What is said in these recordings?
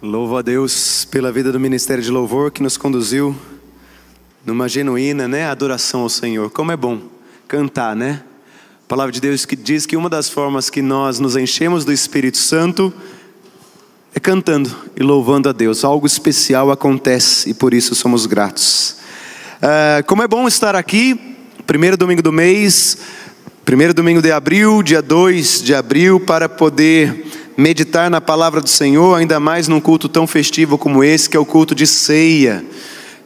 Louvo a Deus pela vida do Ministério de Louvor que nos conduziu numa genuína, adoração ao Senhor. Como é bom cantar, A palavra de Deus que diz que uma das formas que nós nos enchemos do Espírito Santo é cantando e louvando a Deus. Algo especial acontece e por isso somos gratos. Como é bom estar aqui, primeiro domingo do mês, primeiro domingo de abril, dia 2 de abril, para poder meditar na palavra do Senhor, ainda mais num culto tão festivo como esse, que é o culto de ceia.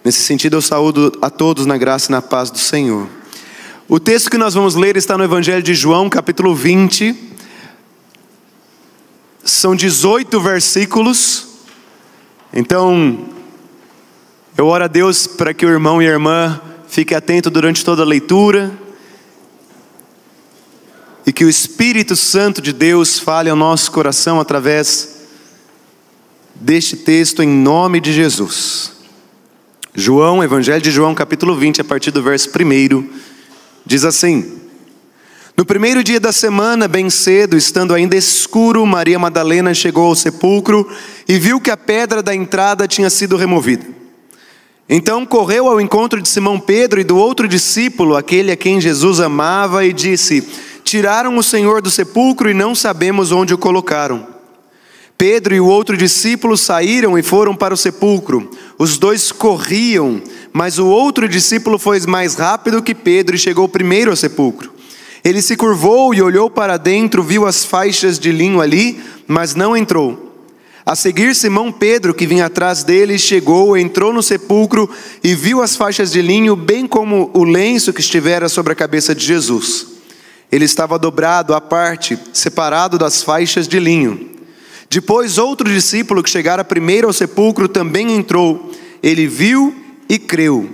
Nesse sentido, eu saúdo a todos na graça e na paz do Senhor. O texto que nós vamos ler está no Evangelho de João, capítulo 20. São 18 versículos. Então, eu oro a Deus para que o irmão e a irmã fiquem atentos durante toda a leitura. E que o Espírito Santo de Deus fale ao nosso coração através deste texto em nome de Jesus. João, Evangelho de João, capítulo 20, a partir do verso 1, diz assim: No primeiro dia da semana, bem cedo, estando ainda escuro, Maria Madalena chegou ao sepulcro e viu que a pedra da entrada tinha sido removida. Então correu ao encontro de Simão Pedro e do outro discípulo, aquele a quem Jesus amava, e disse: Tiraram o Senhor do sepulcro e não sabemos onde o colocaram. Pedro e o outro discípulo saíram e foram para o sepulcro. Os dois corriam, mas o outro discípulo foi mais rápido que Pedro e chegou primeiro ao sepulcro. Ele se curvou e olhou para dentro, viu as faixas de linho ali, mas não entrou. A seguir, Simão Pedro, que vinha atrás dele, chegou, entrou no sepulcro e viu as faixas de linho, bem como o lenço que estivera sobre a cabeça de Jesus. Ele estava dobrado à parte, separado das faixas de linho. Depois outro discípulo que chegara primeiro ao sepulcro também entrou. Ele viu e creu.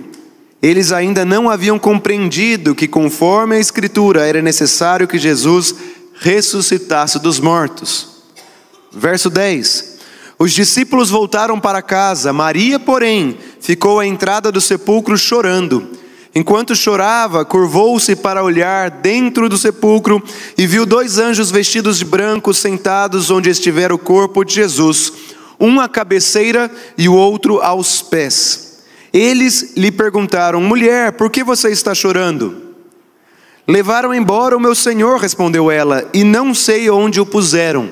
Eles ainda não haviam compreendido que, conforme a Escritura, era necessário que Jesus ressuscitasse dos mortos. Verso 10. Os discípulos voltaram para casa. Maria, porém, ficou à entrada do sepulcro chorando. Enquanto chorava, curvou-se para olhar dentro do sepulcro e viu dois anjos vestidos de branco sentados onde estivera o corpo de Jesus, um à cabeceira e o outro aos pés. Eles lhe perguntaram: Mulher, por que você está chorando? Levaram embora o meu Senhor, respondeu ela, e não sei onde o puseram.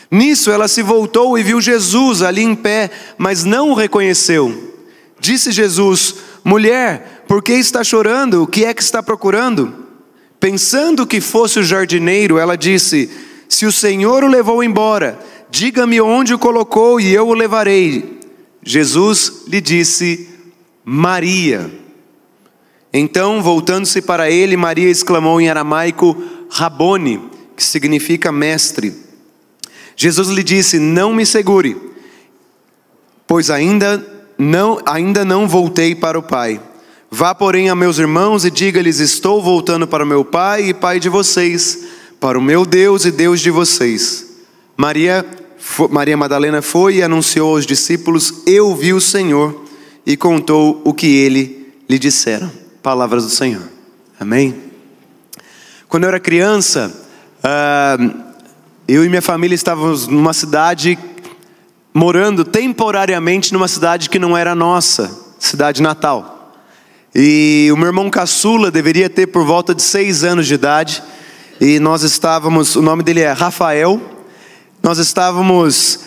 Nisso ela se voltou e viu Jesus ali em pé, mas não o reconheceu. Disse Jesus: Mulher, por que está chorando? O que é que está procurando? Pensando que fosse o jardineiro, ela disse: Se o Senhor o levou embora, diga-me onde o colocou e eu o levarei. Jesus lhe disse: Maria. Então, voltando-se para ele, Maria exclamou em aramaico: Rabone, que significa mestre. Jesus lhe disse: Não me segure, pois ainda não voltei para o Pai. Vá, porém, a meus irmãos e diga-lhes: Estou voltando para o meu Pai e Pai de vocês, para o meu Deus e Deus de vocês. Maria Madalena foi e anunciou aos discípulos: Eu vi o Senhor, e contou o que ele lhe disseram. Palavras do Senhor. Amém? Quando eu era criança, eu e minha família estávamos numa cidade, morando temporariamente numa cidade que não era nossa, cidade natal. E o meu irmão caçula deveria ter por volta de 6 anos de idade. E nós estávamos, o nome dele é Rafael. Nós estávamos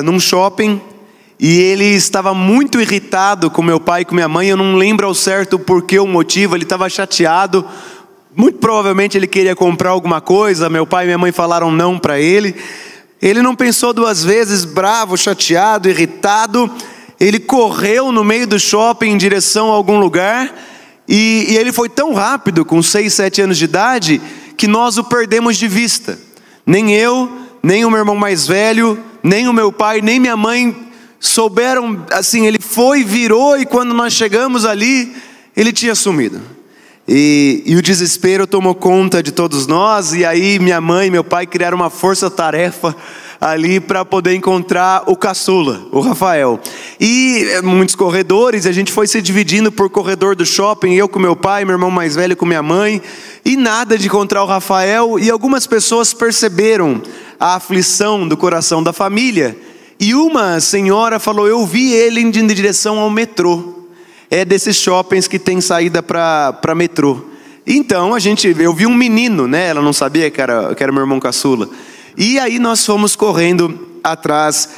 num shopping. E ele estava muito irritado com meu pai e com minha mãe. Eu não lembro ao certo porquê, o motivo. Ele estava chateado. Muito provavelmente ele queria comprar alguma coisa. Meu pai e minha mãe falaram não para ele. Ele não pensou 2 vezes, bravo, chateado, irritado. Ele correu no meio do shopping em direção a algum lugar. E ele foi tão rápido, com 6, 7 anos de idade, que nós o perdemos de vista. Nem eu, nem o meu irmão mais velho, nem o meu pai, nem minha mãe souberam. Assim, ele foi, virou, e quando nós chegamos ali, ele tinha sumido. E o desespero tomou conta de todos nós. E aí minha mãe e meu pai criaram uma força-tarefa ali para poder encontrar o caçula, o Rafael. E muitos corredores, a gente foi se dividindo por corredor do shopping, eu com meu pai, meu irmão mais velho com minha mãe, e nada de encontrar o Rafael. E algumas pessoas perceberam a aflição do coração da família E uma senhora falou: eu vi ele indo em direção ao metrô. É desses shoppings que tem saída para metrô. Então eu vi um menino, né? Ela não sabia que era meu irmão caçula. E aí nós fomos correndo atrás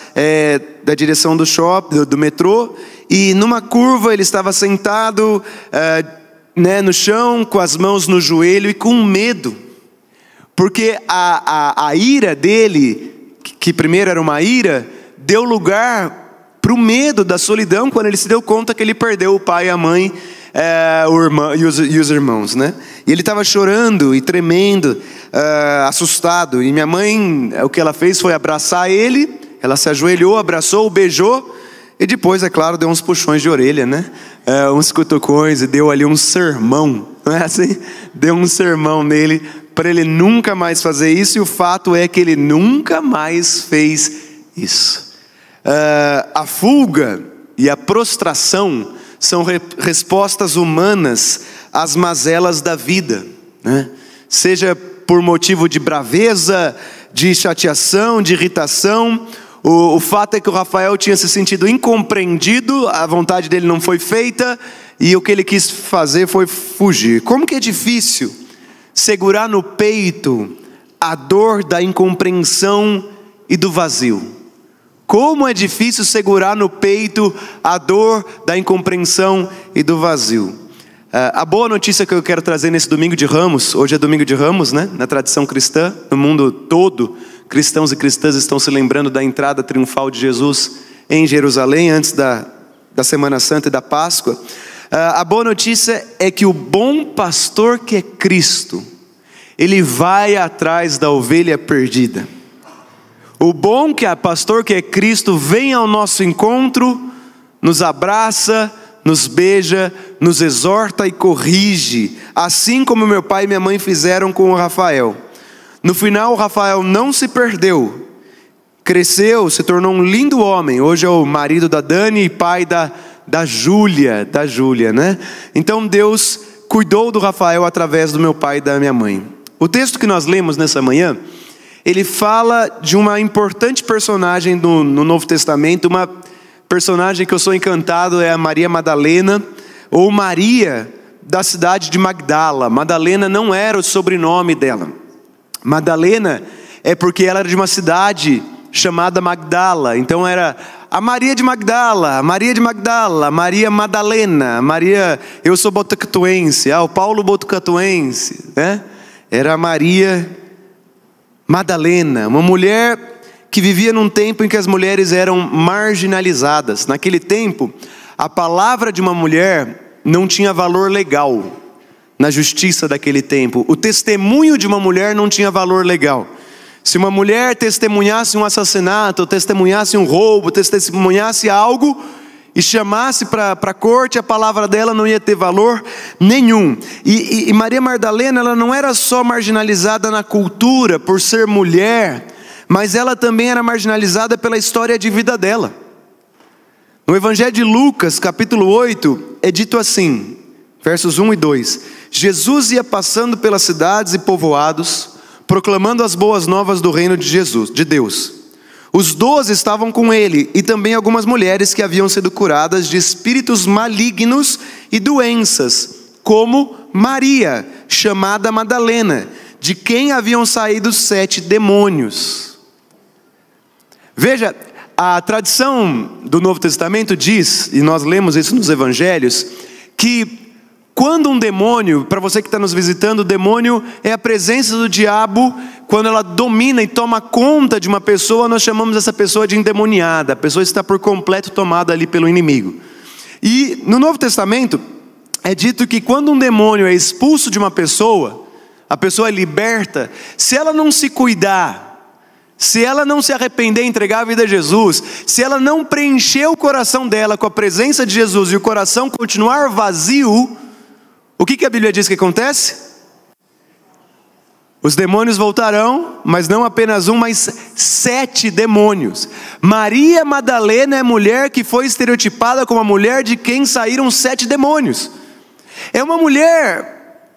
da direção do shopping, do metrô. E numa curva ele estava sentado no chão, com as mãos no joelho e com medo. Porque a ira dele, que primeiro era uma ira, deu lugar para o medo da solidão, quando ele se deu conta que ele perdeu o pai, a mãe, o irmão e os irmãos, né? E ele estava chorando e tremendo, assustado. E minha mãe, o que ela fez foi abraçar ele. Ela se ajoelhou, abraçou, beijou. E depois, é claro, deu uns puxões de orelha, né? Uns cutucões, e deu ali um sermão, não é assim? Deu um sermão nele, para ele nunca mais fazer isso. E o fato é que ele nunca mais fez isso. A fuga e a prostração são respostas humanas às mazelas da vida, né? Seja por motivo de braveza, de chateação, de irritação. O fato é que o Rafael tinha se sentido incompreendido, a vontade dele não foi feita, e o que ele quis fazer foi fugir. Como que é difícil segurar no peito a dor da incompreensão e do vazio. Como é difícil segurar no peito a dor da incompreensão e do vazio. A boa notícia que eu quero trazer nesse domingo de Ramos, hoje é domingo de Ramos, né? Na tradição cristã, no mundo todo, cristãos e cristãs estão se lembrando da entrada triunfal de Jesus em Jerusalém, antes da Semana Santa e da Páscoa. A boa notícia é que o bom pastor, que é Cristo, ele vai atrás da ovelha perdida. O bom pastor, que é Cristo, vem ao nosso encontro, nos abraça, nos beija, nos exorta e corrige, assim como meu pai e minha mãe fizeram com o Rafael. No final, o Rafael não se perdeu, cresceu, se tornou um lindo homem. Hoje é o marido da Dani e pai da Júlia, né? Então Deus cuidou do Rafael através do meu pai e da minha mãe. O texto que nós lemos nessa manhã, ele fala de uma importante personagem no Novo Testamento, uma personagem que eu sou encantado, é a Maria Madalena, ou Maria da cidade de Magdala. Madalena não era o sobrenome dela. Madalena é porque ela era de uma cidade chamada Magdala. Então era a Maria de Magdala, Maria Madalena, Maria, eu sou botucatuense, o Paulo botucatuense, né? Era a Maria Madalena, uma mulher que vivia num tempo em que as mulheres eram marginalizadas. Naquele tempo, a palavra de uma mulher não tinha valor legal na justiça daquele tempo. O testemunho de uma mulher não tinha valor legal. Se uma mulher testemunhasse um assassinato, testemunhasse um roubo, testemunhasse algo e chamasse para a corte, a palavra dela não ia ter valor nenhum. E Maria Madalena, ela não era só marginalizada na cultura por ser mulher, mas ela também era marginalizada pela história de vida dela. No Evangelho de Lucas, capítulo 8, é dito assim, versos 1 e 2: Jesus ia passando pelas cidades e povoados, proclamando as boas novas do reino de Deus. Os 12 estavam com ele, e também algumas mulheres que haviam sido curadas de espíritos malignos e doenças, como Maria, chamada Madalena, de quem haviam saído 7 demônios. Veja, a tradição do Novo Testamento diz, e nós lemos isso nos Evangelhos, que quando um demônio, para você que está nos visitando, o demônio é a presença do diabo. Quando ela domina e toma conta de uma pessoa, nós chamamos essa pessoa de endemoniada. A pessoa está por completo tomada ali pelo inimigo. E no Novo Testamento é dito que quando um demônio é expulso de uma pessoa, a pessoa é liberta. Se ela não se cuidar, se ela não se arrepender e entregar a vida a Jesus, se ela não preencher o coração dela com a presença de Jesus e o coração continuar vazio, o que a Bíblia diz que acontece? Os demônios voltarão, mas não apenas um, mas 7 demônios. Maria Madalena é a mulher que foi estereotipada como a mulher de quem saíram 7 demônios. É uma mulher,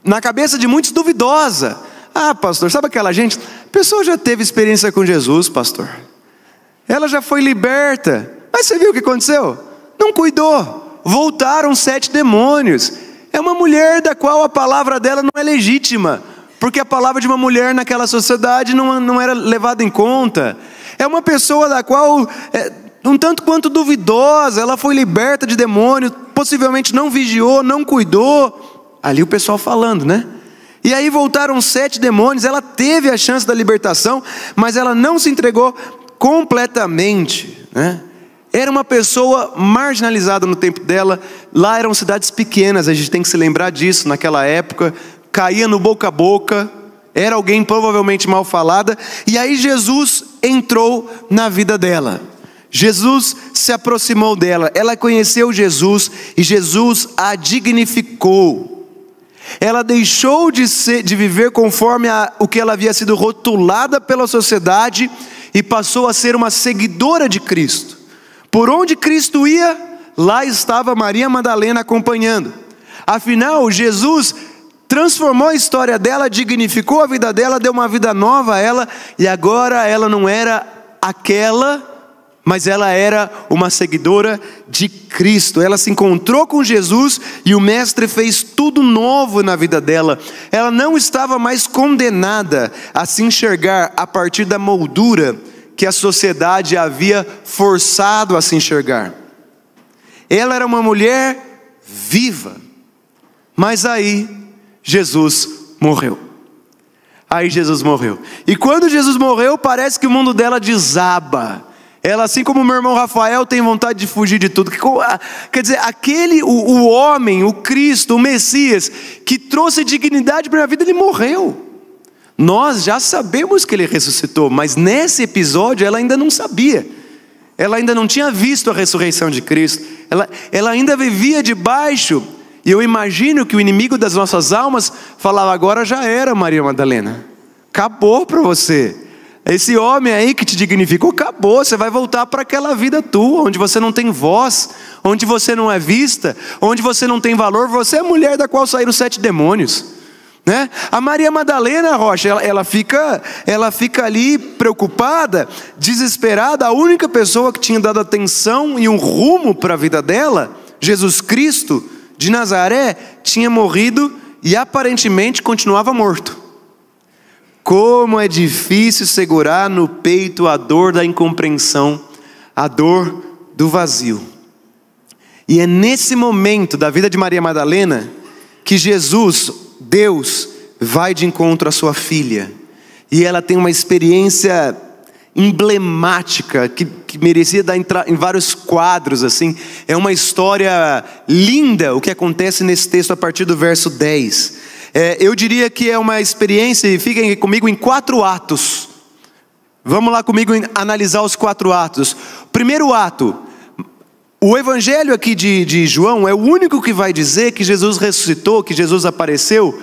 na cabeça de muitos, duvidosa. Pastor, sabe aquela gente? A pessoa já teve experiência com Jesus, pastor. ela já foi liberta. Mas você viu o que aconteceu? Não cuidou, voltaram 7 demônios. É uma mulher da qual a palavra dela não é legítima, porque a palavra de uma mulher naquela sociedade não era levada em conta. É uma pessoa da qual, um tanto quanto duvidosa, ela foi liberta de demônio, possivelmente não vigiou, não cuidou. Ali o pessoal falando, né? E aí voltaram 7 demônios, ela teve a chance da libertação, mas ela não se entregou completamente, né? Era uma pessoa marginalizada no tempo dela. Lá eram cidades pequenas, a gente tem que se lembrar disso. Naquela época, caía no boca a boca, era alguém provavelmente mal falada. E aí Jesus entrou na vida dela. Jesus se aproximou dela, ela conheceu Jesus e Jesus a dignificou. Ela deixou de viver conforme o que ela havia sido rotulada pela sociedade e passou a ser uma seguidora de Cristo. Por onde Cristo ia, lá estava Maria Madalena acompanhando. Afinal, Jesus transformou a história dela, dignificou a vida dela, deu uma vida nova a ela, e agora ela não era aquela, mas ela era uma seguidora de Cristo. Ela se encontrou com Jesus e o Mestre fez tudo novo na vida dela. Ela não estava mais condenada a se enxergar a partir da moldura que a sociedade havia forçado a se enxergar. Ela era uma mulher viva. Mas aí Jesus morreu. E quando Jesus morreu, parece que o mundo dela desaba. Ela, assim como o meu irmão Rafael, tem vontade de fugir de tudo. Quer dizer, o homem, o Cristo, o Messias, que trouxe dignidade para a vida, ele morreu. Nós já sabemos que ele ressuscitou, mas nesse episódio ela ainda não sabia. Ela ainda não tinha visto a ressurreição de Cristo. Ela ainda vivia debaixo. E eu imagino que o inimigo das nossas almas falava: agora já era, Maria Madalena. Acabou para você. Esse homem aí que te dignificou, acabou. Você vai voltar para aquela vida tua, onde você não tem voz, onde você não é vista, onde você não tem valor. Você é a mulher da qual saíram 7 demônios. Né? A Maria Madalena, Rocha, ela fica ali preocupada, desesperada. A única pessoa que tinha dado atenção e um rumo para a vida dela, Jesus Cristo de Nazaré, tinha morrido e aparentemente continuava morto. Como é difícil segurar no peito a dor da incompreensão, a dor do vazio. E é nesse momento da vida de Maria Madalena que Jesus, Deus, vai de encontro à sua filha. E ela tem uma experiência emblemática que merecia entrar em vários quadros assim. É uma história linda o que acontece nesse texto a partir do verso 10. Eu diria que é uma experiência, e fiquem comigo, em 4 atos. Vamos lá comigo analisar os 4 atos. Primeiro ato: o evangelho aqui de João é o único que vai dizer que Jesus ressuscitou, que Jesus apareceu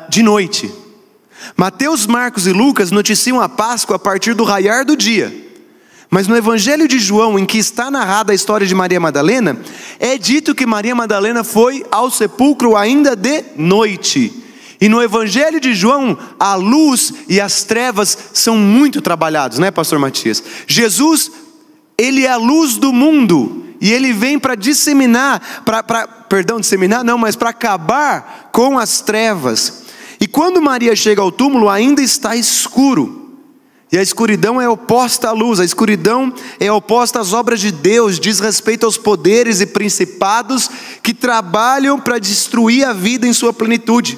de noite. Mateus, Marcos e Lucas noticiam a Páscoa a partir do raiar do dia. Mas no evangelho de João, em que está narrada a história de Maria Madalena, é dito que Maria Madalena foi ao sepulcro ainda de noite. E no evangelho de João, a luz e as trevas são muito trabalhados, né, pastor Matias? Jesus, ele é a luz do mundo, e ele vem para para acabar com as trevas. E quando Maria chega ao túmulo, ainda está escuro. E a escuridão é oposta à luz, a escuridão é oposta às obras de Deus, diz respeito aos poderes e principados que trabalham para destruir a vida em sua plenitude.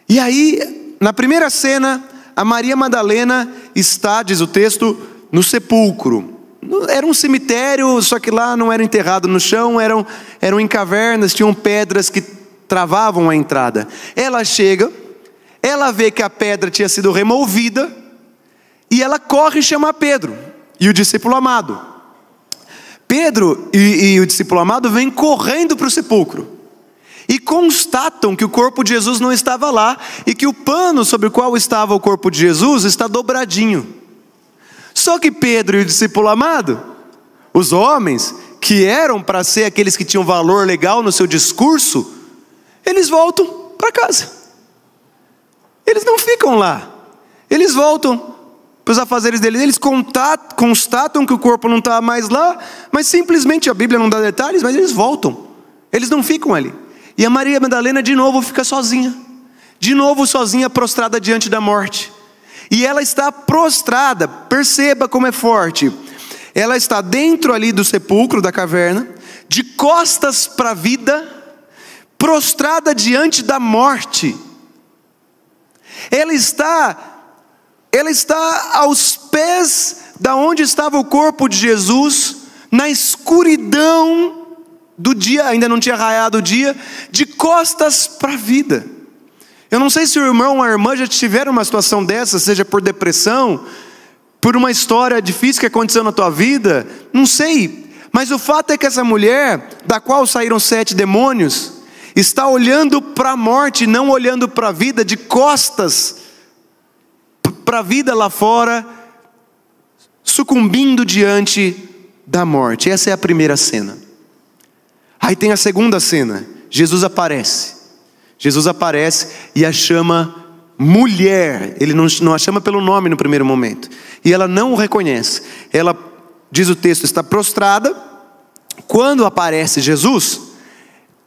E aí, na primeira cena, a Maria Madalena está, diz o texto, no sepulcro. Era um cemitério, só que lá não era enterrado no chão, eram em cavernas, tinham pedras que travavam a entrada. Ela chega, ela vê que a pedra tinha sido removida, e ela corre e chama Pedro e o discípulo amado. Pedro e o discípulo amado vêm correndo para o sepulcro e constatam que o corpo de Jesus não estava lá, e que o pano sobre o qual estava o corpo de Jesus está dobradinho. Só que Pedro e o discípulo amado, os homens que eram para ser aqueles que tinham valor legal no seu discurso, eles voltam para casa. Eles não ficam lá, eles voltam para os afazeres deles. Eles constatam que o corpo não está mais lá, mas simplesmente a Bíblia não dá detalhes, mas eles voltam. Eles não ficam ali. E a Maria Madalena de novo fica sozinha. De novo sozinha, prostrada diante da morte. E ela está prostrada, perceba como é forte. Ela está dentro ali do sepulcro, da caverna, de costas para a vida, prostrada diante da morte. Ela está aos pés da onde estava o corpo de Jesus, na escuridão do dia, ainda não tinha raiado o dia, de costas para a vida. Eu não sei se o irmão ou a irmã já tiveram uma situação dessa, seja por depressão, por uma história difícil que aconteceu na tua vida, não sei. Mas o fato é que essa mulher, da qual saíram 7 demônios, está olhando para a morte, não olhando para a vida, de costas para a vida lá fora, sucumbindo diante da morte. Essa é a primeira cena. Aí tem a segunda cena. Jesus aparece e a chama mulher. Ele não a chama pelo nome no primeiro momento. E ela não o reconhece. Ela, diz o texto, está prostrada. Quando aparece Jesus,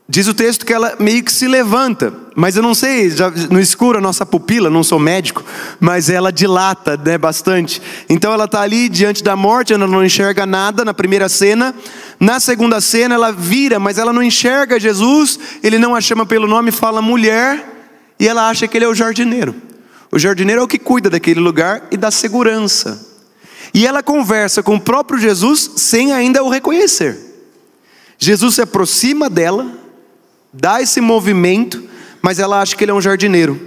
diz o texto que ela meio que se levanta. Mas eu não sei, já no escuro a nossa pupila, não sou médico, mas ela dilata, né, bastante. Então ela está ali diante da morte, ela não enxerga nada na primeira cena. Na segunda cena ela vira, mas ela não enxerga Jesus. Ele não a chama pelo nome, fala mulher. E ela acha que ele é o jardineiro. O jardineiro é o que cuida daquele lugar e da segurança. E ela conversa com o próprio Jesus sem ainda o reconhecer. Jesus se aproxima dela, dá esse movimento, mas ela acha que ele é um jardineiro.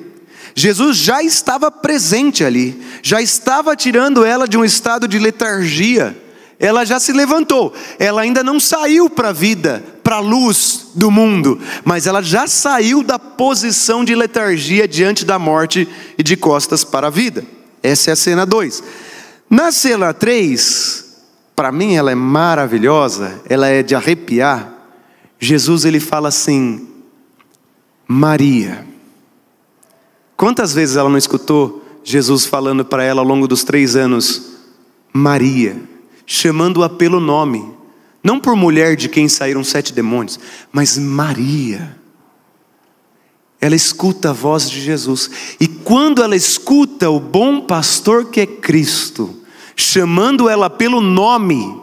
Jesus já estava presente ali, já estava tirando ela de um estado de letargia. Ela já se levantou, ela ainda não saiu para a vida, para a luz do mundo, mas ela já saiu da posição de letargia diante da morte e de costas para a vida. Essa é a cena 2. Na cena 3, para mim ela é maravilhosa, ela é de arrepiar. Jesus ele fala assim: Maria. Quantas vezes ela não escutou Jesus falando para ela ao longo dos 3 anos, Maria, chamando-a pelo nome, não por mulher de quem saíram 7 demônios, mas Maria. Ela escuta a voz de Jesus, e quando ela escuta o bom pastor que é Cristo, chamando ela pelo nome,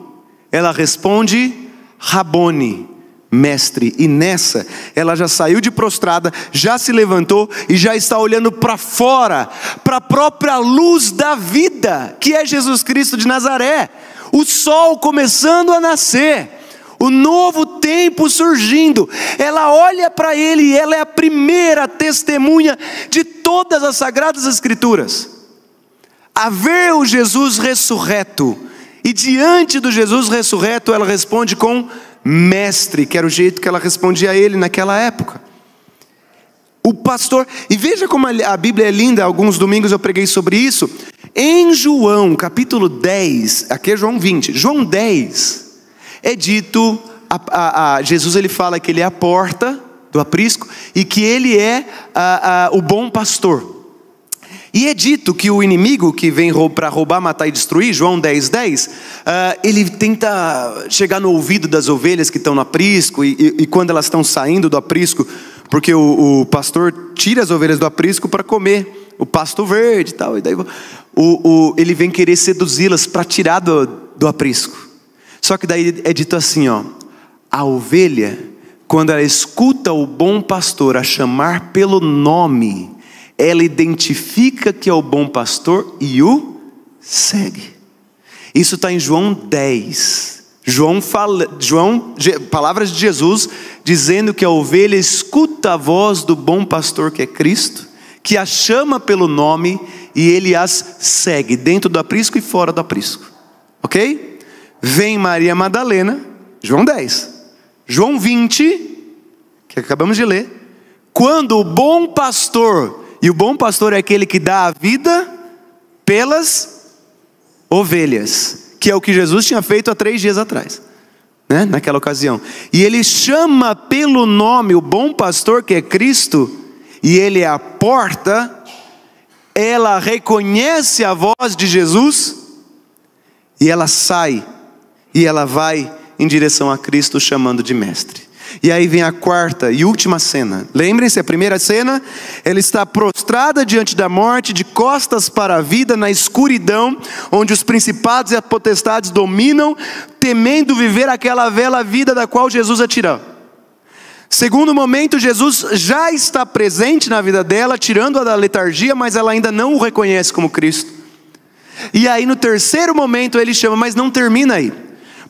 ela responde, Rabone, mestre. E nessa, ela já saiu de prostrada, já se levantou e já está olhando para fora, para a própria luz da vida, que é Jesus Cristo de Nazaré. O sol começando a nascer, o novo tempo surgindo. Ela olha para ele e ela é a primeira testemunha de todas as Sagradas Escrituras a ver o Jesus ressurreto. E diante do Jesus ressurreto ela responde com mestre, que era o jeito que ela respondia a ele naquela época. O pastor, e veja como a Bíblia é linda. Alguns domingos eu preguei sobre isso. Em João capítulo 10, aqui é João 20, João 10, é dito, Jesus ele fala que ele é a porta do aprisco e que ele é o bom pastor. E é dito que o inimigo que vem para roubar, matar e destruir, João 10:10, ele tenta chegar no ouvido das ovelhas que estão no aprisco, e quando elas estão saindo do aprisco, porque o pastor tira as ovelhas do aprisco para comer o pasto verde e tal, e daí ele vem querer seduzi-las para tirar do aprisco. Só que daí é dito assim, a ovelha, quando ela escuta o bom pastor a chamar pelo nome, ela identifica que é o bom pastor e o segue. Isso está em João 10. Palavras de Jesus dizendo que a ovelha escuta a voz do bom pastor que é Cristo, que a chama pelo nome e ele as segue dentro do aprisco e fora do aprisco. Ok? Vem Maria Madalena, João 10. João 20, que acabamos de ler, quando o bom pastor, e o bom pastor é aquele que dá a vida pelas ovelhas, que é o que Jesus tinha feito há 3 dias atrás, né? Naquela ocasião. E ele chama pelo nome o bom pastor que é Cristo, e ele é a porta. ela reconhece a voz de Jesus e ela sai e ela vai em direção a Cristo, chamando de mestre. E aí vem a quarta e última cena. Lembrem-se, a primeira cena, ela está prostrada diante da morte, de costas para a vida, na escuridão, onde os principados e as potestades dominam, temendo viver aquela velha vida da qual Jesus a tirou. Segundo momento, Jesus já está presente na vida dela, tirando-a da letargia, mas ela ainda não o reconhece como Cristo. E aí no terceiro momento ele chama, mas não termina aí.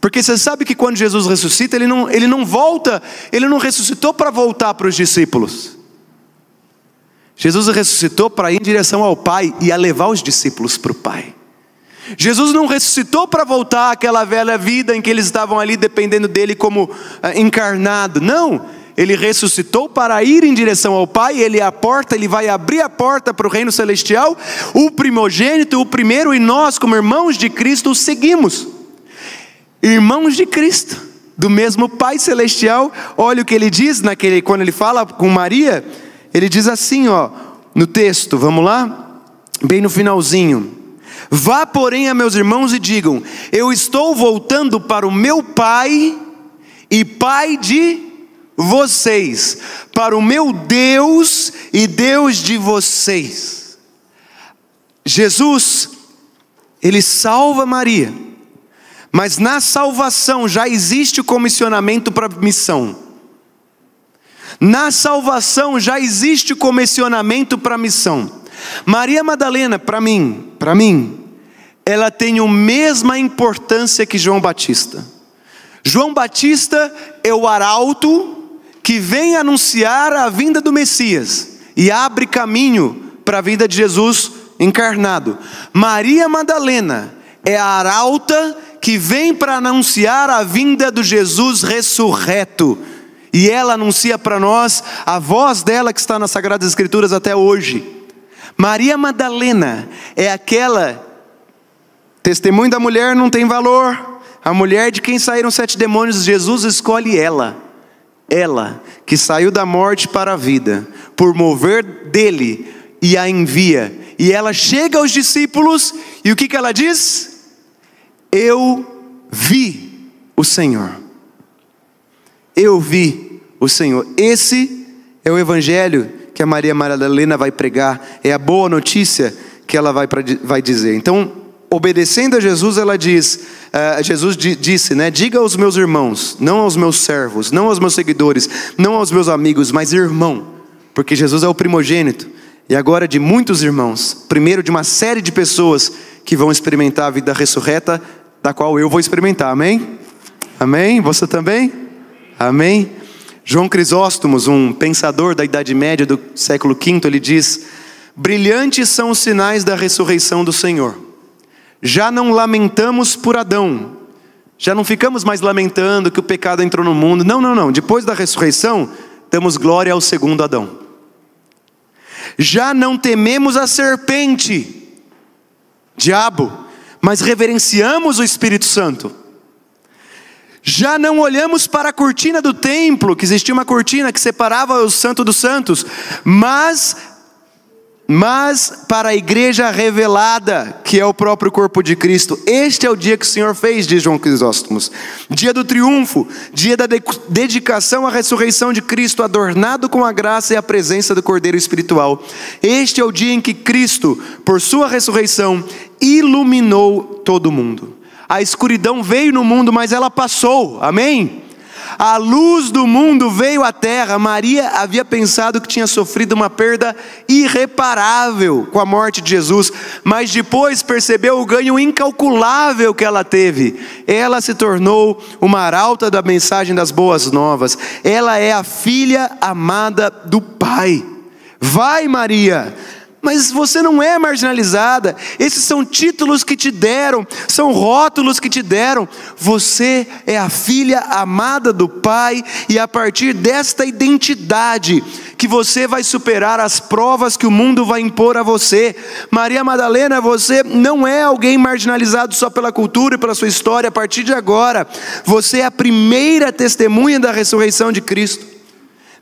Porque você sabe que quando Jesus ressuscita, ele não volta, ele não ressuscitou para voltar para os discípulos. Jesus ressuscitou para ir em direção ao Pai e a levar os discípulos para o Pai. Jesus não ressuscitou para voltar àquela velha vida em que eles estavam ali dependendo dele como encarnado. Não, ele ressuscitou para ir em direção ao Pai. Ele é a porta, ele vai abrir a porta para o reino celestial, o primogênito, o primeiro, e nós como irmãos de Cristo o seguimos. Irmãos de Cristo, do mesmo Pai celestial. Olha o que ele diz quando ele fala com Maria. Ele diz assim, no texto, vamos lá? Bem no finalzinho. Vá, porém, a meus irmãos e digam: eu estou voltando para o meu Pai e Pai de vocês, para o meu Deus e Deus de vocês. Jesus, ele salva Maria, mas na salvação já existe o comissionamento para missão. Na salvação já existe o comissionamento para missão. Maria Madalena, para mim, ela tem a mesma importância que João Batista. João Batista é o arauto que vem anunciar a vinda do Messias e abre caminho para a vinda de Jesus encarnado. Maria Madalena é a arauta que vem para anunciar a vinda do Jesus ressurreto. E ela anuncia para nós a voz dela que está nas Sagradas Escrituras até hoje. Maria Madalena é aquela, testemunho da mulher não tem valor, a mulher de quem saíram 7 demônios, Jesus escolhe ela. Ela que saiu da morte para a vida, por mover dele, e a envia. E ela chega aos discípulos, e o que ela diz? Eu vi o Senhor. Eu vi o Senhor. Esse é o evangelho que a Maria Madalena vai pregar. É a boa notícia que ela vai dizer. Então, obedecendo a Jesus, ela diz, Jesus disse, diga aos meus irmãos, não aos meus servos, não aos meus seguidores, não aos meus amigos, mas irmão. Porque Jesus é o primogênito. E agora de muitos irmãos. Primeiro de uma série de pessoas que vão experimentar a vida ressurreta, da qual eu vou experimentar, amém? Amém? Você também? Amém? João Crisóstomos, um pensador da Idade Média do século V, ele diz: brilhantes são os sinais da ressurreição do Senhor. Já não lamentamos por Adão, já não ficamos mais lamentando que o pecado entrou no mundo. Não, depois da ressurreição, damos glória ao segundo Adão. Já não tememos a serpente, diabo, mas reverenciamos o Espírito Santo. Já não olhamos para a cortina do templo, que existia uma cortina que separava o santo dos santos, mas para a igreja revelada, que é o próprio corpo de Cristo. Este é o dia que o Senhor fez, diz João Crisóstomos. Dia do triunfo, dia da dedicação à ressurreição de Cristo, adornado com a graça e a presença do Cordeiro espiritual. Este é o dia em que Cristo, por sua ressurreição, iluminou todo mundo. A escuridão veio no mundo, mas ela passou, amém? A luz do mundo veio à terra. Maria havia pensado que tinha sofrido uma perda irreparável com a morte de Jesus, mas depois percebeu o ganho incalculável que ela teve. Ela se tornou uma arauta da mensagem das boas novas. Ela é a filha amada do Pai. Vai, Maria! Mas você não é marginalizada. Esses são títulos que te deram, são rótulos que te deram. Você é a filha amada do Pai, e a partir desta identidade que você vai superar as provas que o mundo vai impor a você. Maria Madalena, você não é alguém marginalizado só pela cultura e pela sua história. A partir de agora, você é a primeira testemunha da ressurreição de Cristo.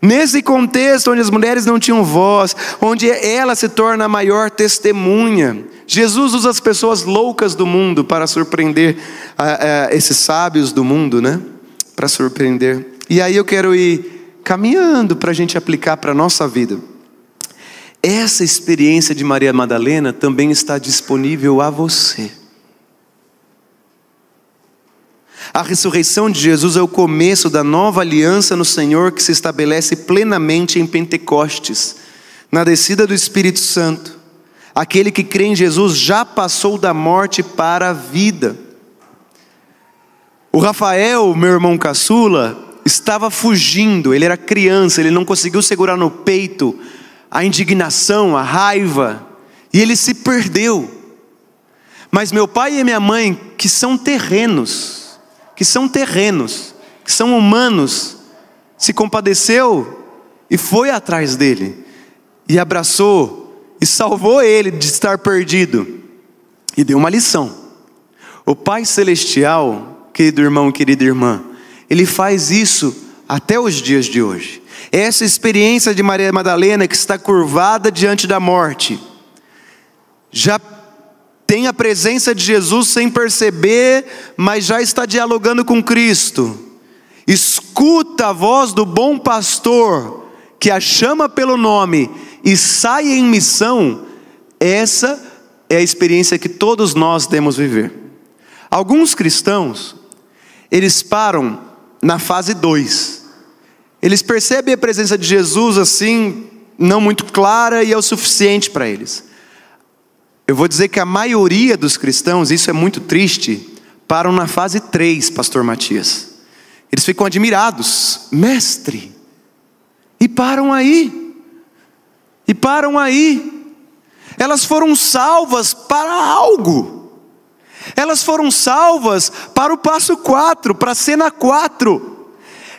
Nesse contexto onde as mulheres não tinham voz, onde ela se torna a maior testemunha, Jesus usa as pessoas loucas do mundo para surpreender esses sábios do mundo, né? Para surpreender. E aí eu quero ir caminhando para a gente aplicar para a nossa vida. Essa experiência de Maria Madalena também está disponível a você. A ressurreição de Jesus é o começo da nova aliança no Senhor que se estabelece plenamente em Pentecostes, na descida do Espírito Santo. Aquele que crê em Jesus já passou da morte para a vida. O Rafael, meu irmão caçula, estava fugindo, ele era criança, ele não conseguiu segurar no peito a indignação, a raiva, e ele se perdeu. Mas meu pai e minha mãe, que são terrenos, que são humanos, se compadeceu e foi atrás dele, e abraçou, e salvou ele de estar perdido, e deu uma lição. O Pai Celestial, querido irmão, querida irmã, Ele faz isso até os dias de hoje. Essa experiência de Maria Madalena, que está curvada diante da morte, já tem a presença de Jesus sem perceber, mas já está dialogando com Cristo. Escuta a voz do bom pastor, que a chama pelo nome e sai em missão. Essa é a experiência que todos nós devemos viver. Alguns cristãos, eles param na fase 2. Eles percebem a presença de Jesus assim, não muito clara, e é o suficiente para eles. Eu vou dizer que a maioria dos cristãos, isso é muito triste, param na fase 3, pastor Matias. Eles ficam admirados, mestre, e param aí. Elas foram salvas para algo. Elas foram salvas para o passo 4, para a cena 4.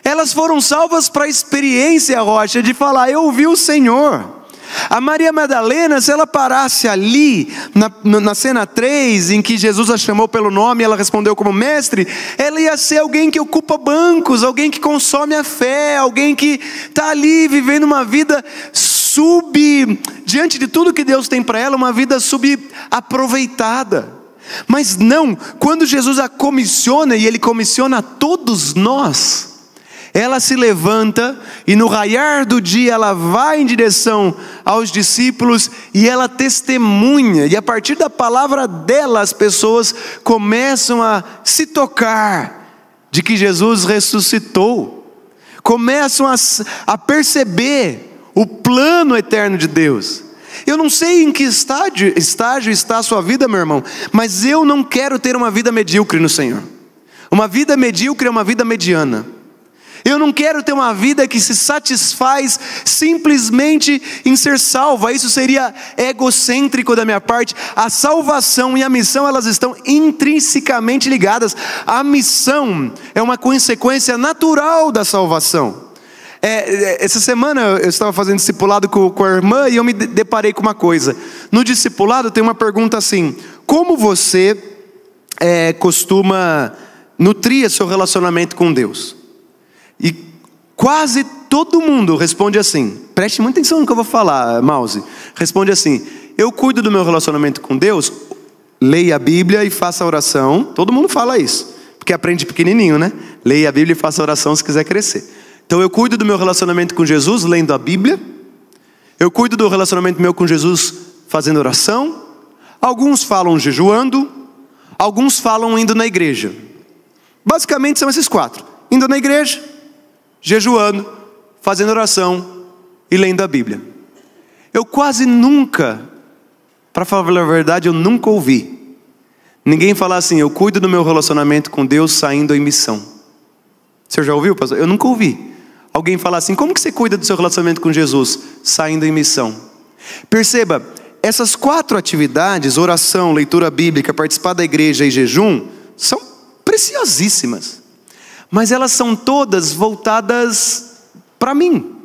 Elas foram salvas para a experiência, Rocha, de falar, eu ouvi o Senhor. A Maria Madalena, se ela parasse ali, na cena 3, em que Jesus a chamou pelo nome, ela respondeu como mestre, ela ia ser alguém que ocupa bancos, alguém que consome a fé, alguém que está ali vivendo uma vida diante de tudo que Deus tem para ela, uma vida subaproveitada. Mas não, quando Jesus a comissiona, e Ele comissiona a todos nós, ela se levanta e no raiar do dia ela vai em direção aos discípulos e ela testemunha. E a partir da palavra dela as pessoas começam a se tocar de que Jesus ressuscitou. Começam a perceber o plano eterno de Deus. Eu não sei em que estágio está a sua vida, meu irmão, mas eu não quero ter uma vida medíocre no Senhor. Uma vida medíocre é uma vida mediana. Eu não quero ter uma vida que se satisfaz simplesmente em ser salva. Isso seria egocêntrico da minha parte. A salvação e a missão, elas estão intrinsecamente ligadas. A missão é uma consequência natural da salvação. Essa semana eu estava fazendo discipulado com a irmã e eu me deparei com uma coisa. No discipulado tem uma pergunta assim: como você costuma nutrir seu relacionamento com Deus? E quase todo mundo responde assim, preste muita atenção no que eu vou falar, mouse. Responde assim: eu cuido do meu relacionamento com Deus, leia a Bíblia e faça a oração. Todo mundo fala isso, porque aprende pequenininho, né? Leia a Bíblia e faça a oração se quiser crescer. Então eu cuido do meu relacionamento com Jesus lendo a Bíblia. Eu cuido do relacionamento meu com Jesus fazendo oração. Alguns falam jejuando. Alguns falam indo na igreja. Basicamente são esses 4: indo na igreja, jejuando, fazendo oração e lendo a Bíblia. Eu quase nunca, para falar a verdade, eu nunca ouvi ninguém falar assim: eu cuido do meu relacionamento com Deus saindo em missão. Você já ouviu, pastor? Eu nunca ouvi alguém falar assim: como que você cuida do seu relacionamento com Jesus? Saindo em missão. Perceba, essas 4 atividades, oração, leitura bíblica, participar da igreja e jejum, são preciosíssimas. Mas elas são todas voltadas para mim.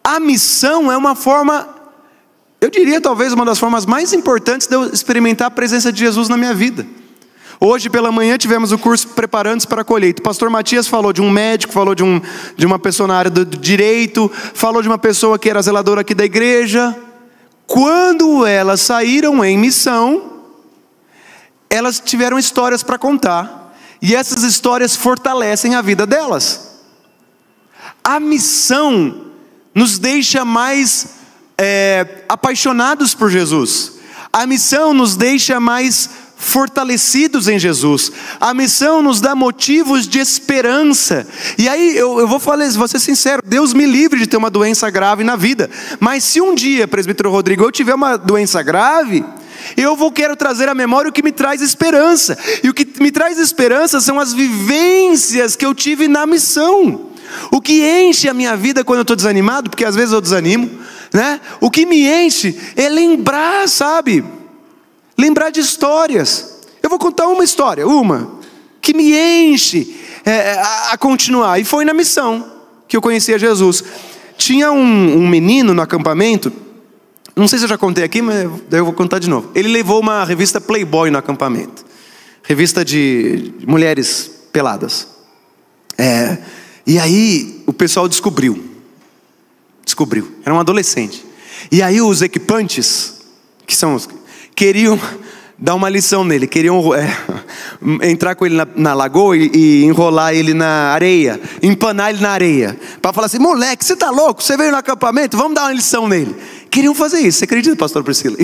A missão é uma forma, eu diria talvez uma das formas mais importantes de eu experimentar a presença de Jesus na minha vida. Hoje pela manhã tivemos o curso Preparando-se para a Colheita. O pastor Matias falou de um médico, falou de uma pessoa na área do direito, falou de uma pessoa que era zeladora aqui da igreja. Quando elas saíram em missão, elas tiveram histórias para contar, e essas histórias fortalecem a vida delas. A missão nos deixa mais apaixonados por Jesus. A missão nos deixa mais fortalecidos em Jesus. A missão nos dá motivos de esperança. E aí eu vou ser sincero, Deus me livre de ter uma doença grave na vida, mas se um dia, presbítero Rodrigo, eu tiver uma doença grave, quero trazer à memória o que me traz esperança. E o que me traz esperança são as vivências que eu tive na missão. O que enche a minha vida quando eu estou desanimado, porque às vezes eu desanimo, né? O que me enche é lembrar, sabe? Lembrar de histórias. Eu vou contar uma história, que me enche a continuar. E foi na missão que eu conheci a Jesus. Tinha um menino no acampamento, não sei se eu já contei aqui, mas daí eu vou contar de novo. Ele levou uma revista Playboy no acampamento. Revista de mulheres peladas. E aí o pessoal descobriu. Era um adolescente. E aí os equipantes, que são os... queriam dar uma lição nele, queriam entrar com ele na lagoa e enrolar ele na areia, empanar ele na areia, para falar assim: moleque, você tá louco? Você veio no acampamento? Vamos dar uma lição nele. Queriam fazer isso, você acredita, pastor Priscila?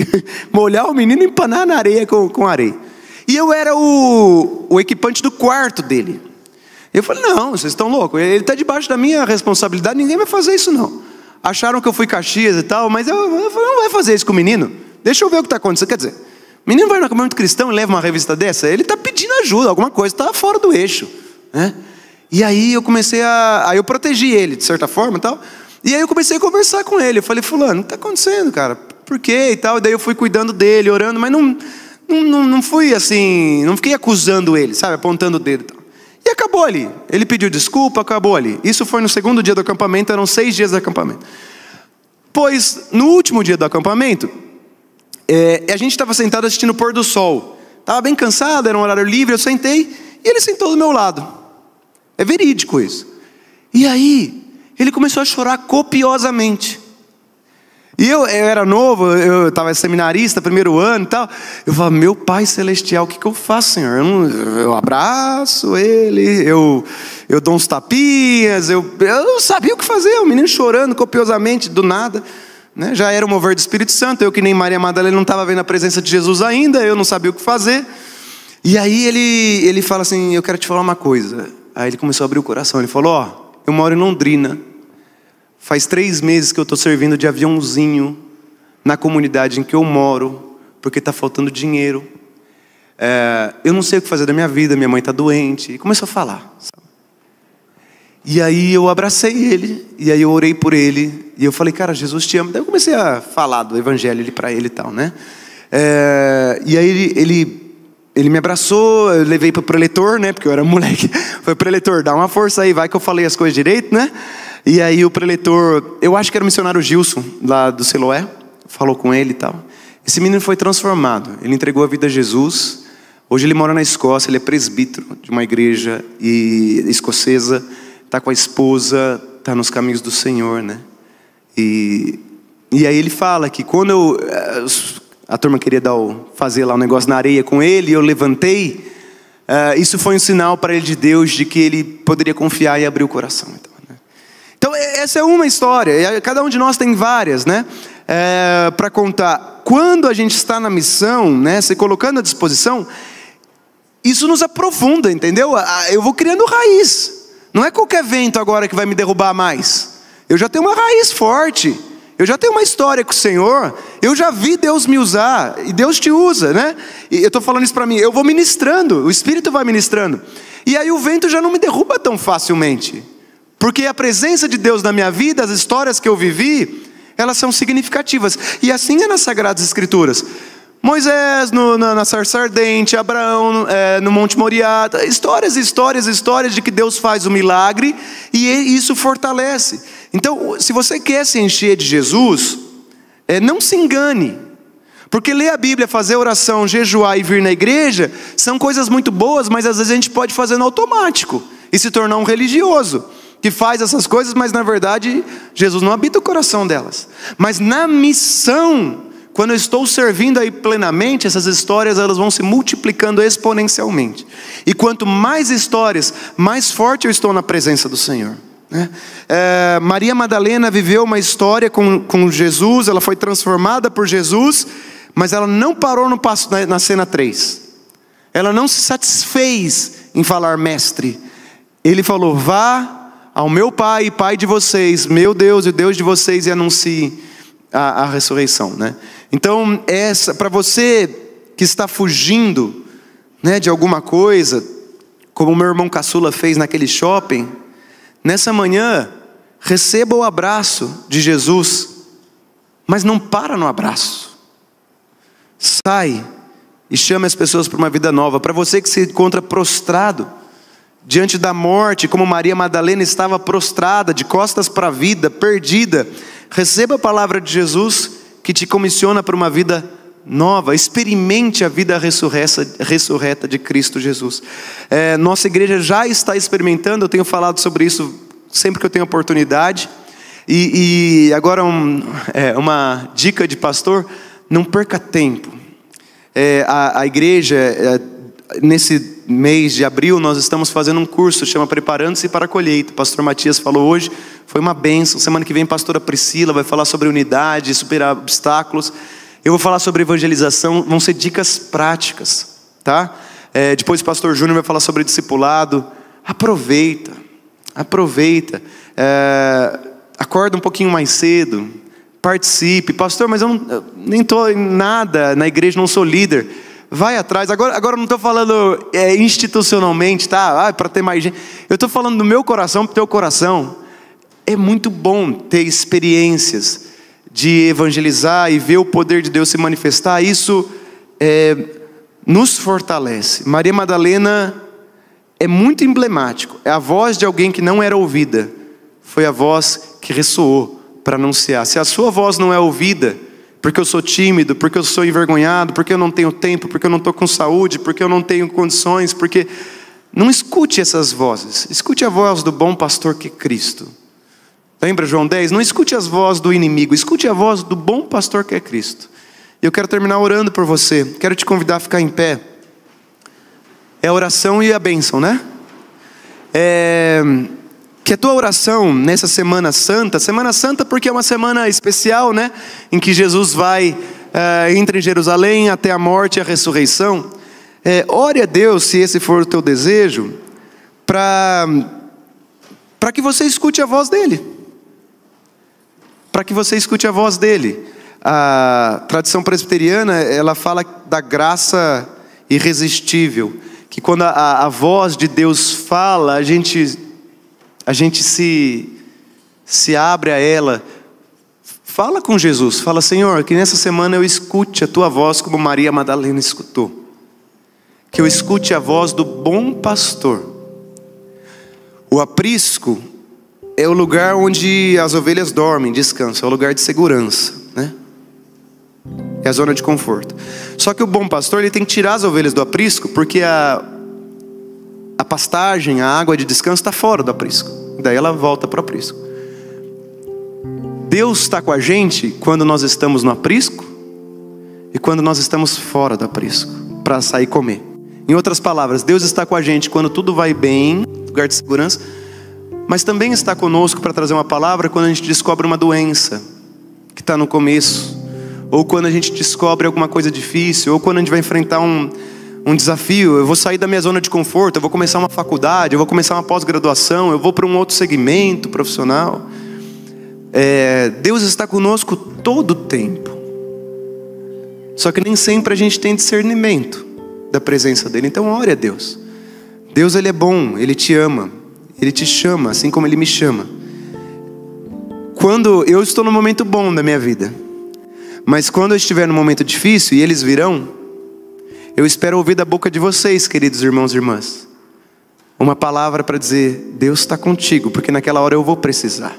Molhar o menino e empanar na areia com areia. E eu era o equipante do quarto dele. Eu falei: não, vocês estão loucos, ele está debaixo da minha responsabilidade, ninguém vai fazer isso não. Acharam que eu fui Caxias e tal, mas eu falei: não vai fazer isso com o menino. Deixa eu ver o que está acontecendo. Quer dizer, o menino vai no acampamento cristão e leva uma revista dessa, ele está pedindo ajuda, alguma coisa está fora do eixo, né? E aí eu comecei aí eu protegi ele de certa forma e tal. E aí eu comecei a conversar com ele. Eu falei: fulano, o que está acontecendo, cara? Por quê e tal? E daí eu fui cuidando dele, orando, mas não fui assim, não fiquei acusando ele, sabe, apontando o dedo e tal. E acabou ali. Ele pediu desculpa, acabou ali. Isso foi no segundo dia do acampamento, eram 6 dias de acampamento. Pois no último dia do acampamento, a gente estava sentado assistindo o pôr do sol. Estava bem cansado, era um horário livre, eu sentei e ele sentou do meu lado. É verídico isso. E aí ele começou a chorar copiosamente. E eu era novo, eu estava seminarista, primeiro ano e tal. Eu falava: meu Pai Celestial, o que eu faço, Senhor? Eu abraço ele, eu dou uns tapinhas, eu não sabia o que fazer. O menino chorando copiosamente, do nada, né? Já era o mover do Espírito Santo. Eu, que nem Maria Madalena, não estava vendo a presença de Jesus ainda, eu não sabia o que fazer. E aí ele fala assim: eu quero te falar uma coisa. Aí ele começou a abrir o coração, ele falou: eu moro em Londrina. Faz 3 meses que eu estou servindo de aviãozinho na comunidade em que eu moro, porque está faltando dinheiro. Eu não sei o que fazer da minha vida, minha mãe está doente. E começou a falar, sabe? E aí eu abracei ele, e aí eu orei por ele, e eu falei: cara, Jesus te ama. Daí eu comecei a falar do evangelho para ele e tal, né? E aí ele me abraçou, eu levei para o preletor, né? Porque eu era moleque. Foi: preletor, dá uma força aí, vai que eu falei as coisas direito, né? E aí o preletor, eu acho que era o missionário Gilson, lá do Siloé, falou com ele e tal. Esse menino foi transformado, ele entregou a vida a Jesus. Hoje ele mora na Escócia, ele é presbítero de uma igreja escocesa, está com a esposa, está nos caminhos do Senhor, né? E aí ele fala que quando a turma queria fazer lá um negócio na areia com ele, eu levantei, isso foi um sinal para ele de Deus, de que ele poderia confiar e abrir o coração. Então essa é uma história, cada um de nós tem várias, né? Para contar. Quando a gente está na missão, né, se colocando à disposição, isso nos aprofunda, entendeu? Eu vou criando raiz. Não é qualquer vento agora que vai me derrubar mais. Eu já tenho uma raiz forte. Eu já tenho uma história com o Senhor. Eu já vi Deus me usar. E Deus te usa, né? E eu estou falando isso para mim. Eu vou ministrando. O Espírito vai ministrando. E aí o vento já não me derruba tão facilmente. Porque a presença de Deus na minha vida, as histórias que eu vivi, elas são significativas. E assim é nas Sagradas Escrituras. Moisés na sarça ardente, Abraão no Monte Moriá. Histórias de que Deus faz o milagre. E isso fortalece. Então, se você quer se encher de Jesus, não se engane. Porque ler a Bíblia, fazer oração, jejuar e vir na igreja são coisas muito boas, mas às vezes a gente pode fazer no automático e se tornar um religioso que faz essas coisas, mas na verdade Jesus não habita o coração delas. Mas na missão, quando eu estou servindo aí plenamente, essas histórias elas vão se multiplicando exponencialmente. E quanto mais histórias, mais forte eu estou na presença do Senhor. Maria Madalena viveu uma história com Jesus, ela foi transformada por Jesus, mas ela não parou na cena 3. Ela não se satisfez em falar mestre. Ele falou: vá ao meu Pai e Pai de vocês, meu Deus e Deus de vocês, e anuncie a ressurreição, né? Então, para você que está fugindo, né, de alguma coisa, como o meu irmão caçula fez naquele shopping, nessa manhã, receba o abraço de Jesus, mas não para no abraço. Sai e chame as pessoas para uma vida nova. Para você que se encontra prostrado diante da morte, como Maria Madalena estava prostrada, de costas para a vida, perdida, receba a palavra de Jesus que te comissiona para uma vida nova. Experimente a vida ressurreta de Cristo Jesus. Nossa igreja já está experimentando, eu tenho falado sobre isso sempre que eu tenho oportunidade. E agora uma dica de pastor: não perca tempo. A igreja, nesse mês de abril, nós estamos fazendo um curso, chama Preparando-se para a Colheita. O pastor Matias falou hoje, foi uma bênção. Semana que vem a pastora Priscila vai falar sobre unidade, superar obstáculos. Eu vou falar sobre evangelização, vão ser dicas práticas, tá? Depois o pastor Júnior vai falar sobre discipulado. Aproveita. Acorda um pouquinho mais cedo, participe. Pastor, mas eu nem estou em nada na igreja, não sou líder. Vai atrás. Agora eu não estou falando institucionalmente, tá? Para ter mais gente. Eu estou falando do meu coração para o teu coração. É muito bom ter experiências de evangelizar e ver o poder de Deus se manifestar. Isso nos fortalece. Maria Madalena é muito emblemático. É a voz de alguém que não era ouvida. Foi a voz que ressoou para anunciar. Se a sua voz não é ouvida, porque eu sou tímido, porque eu sou envergonhado, porque eu não tenho tempo, porque eu não estou com saúde, porque eu não tenho condições, porque... Não escute essas vozes. Escute a voz do bom pastor que é Cristo. Lembra João 10? Não escute as vozes do inimigo, escute a voz do bom pastor que é Cristo. E eu quero terminar orando por você. Quero te convidar a ficar em pé. É a oração e a bênção, né? Que a tua oração nessa Semana Santa porque é uma semana especial, né? Em que Jesus vai, entra em Jerusalém até a morte e a ressurreição. Ore a Deus, se esse for o teu desejo, para que você escute a voz dEle. Para que você escute a voz dEle. A tradição presbiteriana, ela fala da graça irresistível, que quando a voz de Deus fala, a gente se abre a ela. Fala com Jesus, fala: Senhor, que nessa semana eu escute a tua voz como Maria Madalena escutou. Que eu escute a voz do bom pastor. O aprisco é o lugar onde as ovelhas dormem, descansam, é o lugar de segurança, né? É a zona de conforto. Só que o bom pastor, ele tem que tirar as ovelhas do aprisco, porque a pastagem, a água de descanso está fora do aprisco. Daí ela volta para o aprisco. Deus está com a gente quando nós estamos no aprisco e quando nós estamos fora do aprisco, para sair comer. Em outras palavras, Deus está com a gente quando tudo vai bem, lugar de segurança, mas também está conosco para trazer uma palavra quando a gente descobre uma doença que está no começo, ou quando a gente descobre alguma coisa difícil, ou quando a gente vai enfrentar um desafio. Eu vou sair da minha zona de conforto, eu vou começar uma faculdade, eu vou começar uma pós-graduação, eu vou para um outro segmento profissional. Deus está conosco todo o tempo. Só que nem sempre a gente tem discernimento da presença dEle. Então ore a Deus. Deus, Ele é bom, Ele te ama, Ele te chama assim como Ele me chama. Quando eu estou no momento bom da minha vida, mas quando eu estiver no momento difícil, e eles virão, eu espero ouvir da boca de vocês, queridos irmãos e irmãs, uma palavra para dizer: Deus está contigo, porque naquela hora eu vou precisar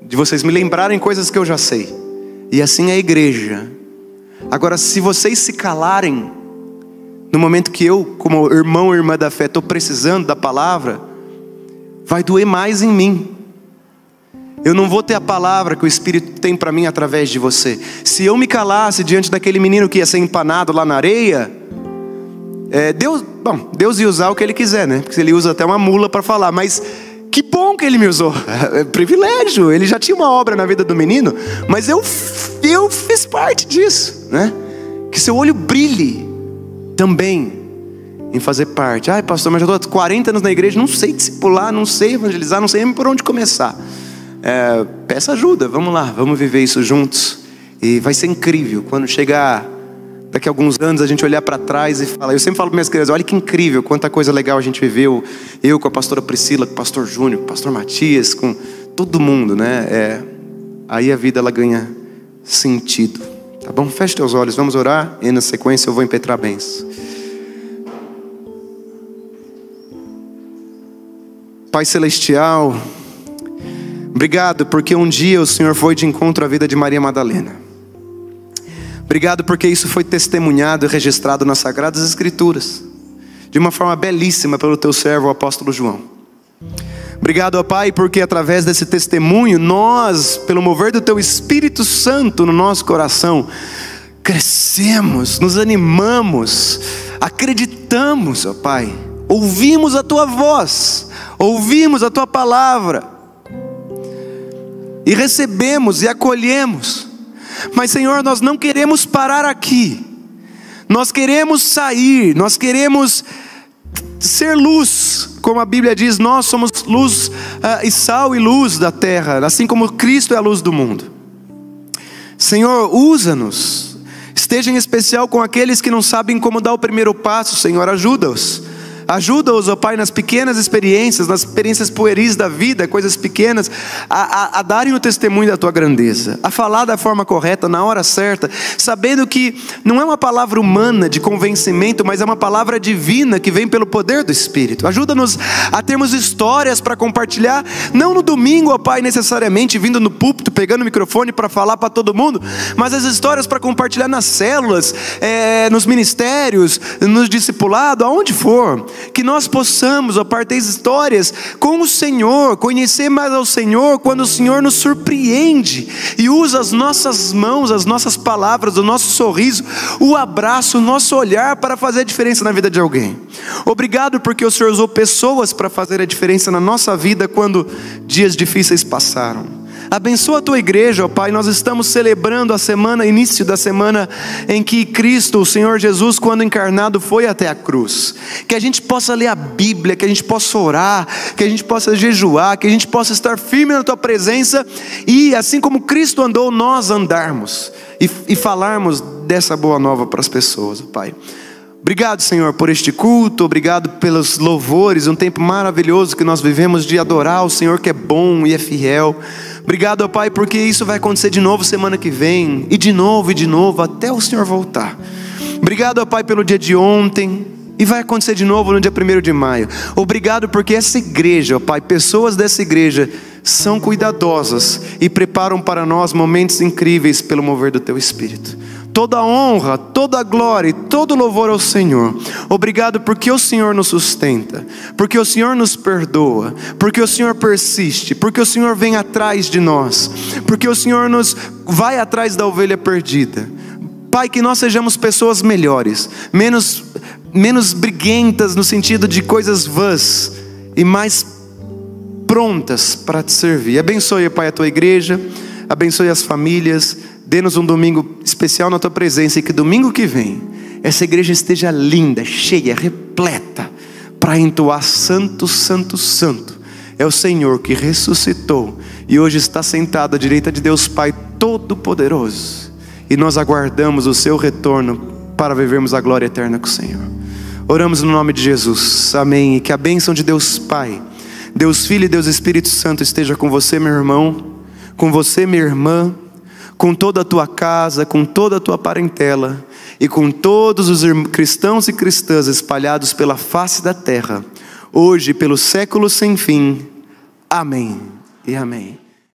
de vocês me lembrarem coisas que eu já sei. E assim é a igreja. Agora, se vocês se calarem, no momento que eu, como irmão ou irmã da fé, estou precisando da palavra, vai doer mais em mim. Eu não vou ter a palavra que o Espírito tem para mim através de você. Se eu me calasse diante daquele menino que ia ser empanado lá na areia, Deus ia usar o que Ele quiser, né? Porque Ele usa até uma mula para falar, mas que bom que Ele me usou. É privilégio. Ele já tinha uma obra na vida do menino, mas eu fiz parte disso, né? Que seu olho brilhe também em fazer parte. Ai, pastor, mas já estou 40 anos na igreja, não sei discipular, não sei evangelizar, não sei nem por onde começar. Peça ajuda, vamos lá, vamos viver isso juntos. E vai ser incrível quando chegar daqui a alguns anos, a gente olhar para trás e falar. Eu sempre falo para minhas crianças: olha que incrível, quanta coisa legal a gente viveu. Eu com a pastora Priscila, com o pastor Júnior, com o pastor Matias, com todo mundo, né? Aí a vida ela ganha sentido. Tá bom? Feche teus olhos, vamos orar. E na sequência eu vou impetrar bênçãos. Pai Celestial, obrigado porque um dia o Senhor foi de encontro à vida de Maria Madalena. Obrigado porque isso foi testemunhado e registrado nas Sagradas Escrituras, de uma forma belíssima pelo teu servo, o apóstolo João. Obrigado, ó Pai, porque através desse testemunho, nós, pelo mover do teu Espírito Santo no nosso coração, crescemos, nos animamos, acreditamos, ó Pai, ouvimos a tua voz, ouvimos a tua palavra, e recebemos e acolhemos. Mas Senhor, nós não queremos parar aqui. Nós queremos sair, nós queremos ser luz. Como a Bíblia diz, nós somos luz e sal e luz da terra, assim como Cristo é a luz do mundo. Senhor, usa-nos. Esteja em especial com aqueles que não sabem como dar o primeiro passo. Senhor, ajuda-os. Ajuda-os, ó Pai, nas pequenas experiências, nas experiências pueris da vida, coisas pequenas, a darem o testemunho da tua grandeza, a falar da forma correta, na hora certa, sabendo que não é uma palavra humana de convencimento, mas é uma palavra divina que vem pelo poder do Espírito. Ajuda-nos a termos histórias para compartilhar, não no domingo, ó Pai, necessariamente vindo no púlpito, pegando o microfone para falar para todo mundo, mas as histórias para compartilhar nas células, nos ministérios, nos discipulados, aonde for. Que nós possamos, ó Pai, ter histórias com o Senhor, conhecer mais ao Senhor, quando o Senhor nos surpreende e usa as nossas mãos, as nossas palavras, o nosso sorriso, o abraço, o nosso olhar para fazer a diferença na vida de alguém. Obrigado porque o Senhor usou pessoas para fazer a diferença na nossa vida quando dias difíceis passaram. Abençoa a tua igreja, ó Pai. Nós estamos celebrando a semana, início da semana em que Cristo, o Senhor Jesus, quando encarnado, foi até a cruz. Que a gente possa ler a Bíblia, que a gente possa orar, que a gente possa jejuar, que a gente possa estar firme na tua presença e, assim como Cristo andou, nós andarmos e falarmos dessa boa nova para as pessoas, ó Pai. Obrigado, Senhor, por este culto, obrigado pelos louvores, um tempo maravilhoso que nós vivemos de adorar o Senhor que é bom e é fiel. Obrigado, ó Pai, porque isso vai acontecer de novo semana que vem, e de novo, até o Senhor voltar. Obrigado, ó Pai, pelo dia de ontem, e vai acontecer de novo no dia 1º de maio. Obrigado porque essa igreja, ó Pai, pessoas dessa igreja são cuidadosas e preparam para nós momentos incríveis pelo mover do Teu Espírito. Toda a honra, toda a glória e todo louvor ao Senhor. Obrigado porque o Senhor nos sustenta, porque o Senhor nos perdoa, porque o Senhor persiste, porque o Senhor vem atrás de nós, porque o Senhor nos vai atrás da ovelha perdida. Pai, que nós sejamos pessoas melhores, menos briguentas no sentido de coisas vãs e mais prontas para te servir. Abençoe, Pai, a tua igreja, abençoe as famílias. Dê-nos um domingo especial na tua presença, e que domingo que vem essa igreja esteja linda, cheia, repleta, para entoar santo, santo, santo. É o Senhor que ressuscitou e hoje está sentado à direita de Deus Pai Todo-Poderoso, e nós aguardamos o seu retorno para vivermos a glória eterna com o Senhor. Oramos no nome de Jesus, amém. E que a bênção de Deus Pai, Deus Filho e Deus Espírito Santo esteja com você, meu irmão, com você, minha irmã, com toda a tua casa, com toda a tua parentela e com todos os cristãos e cristãs espalhados pela face da terra, hoje e pelos séculos sem fim. Amém e amém.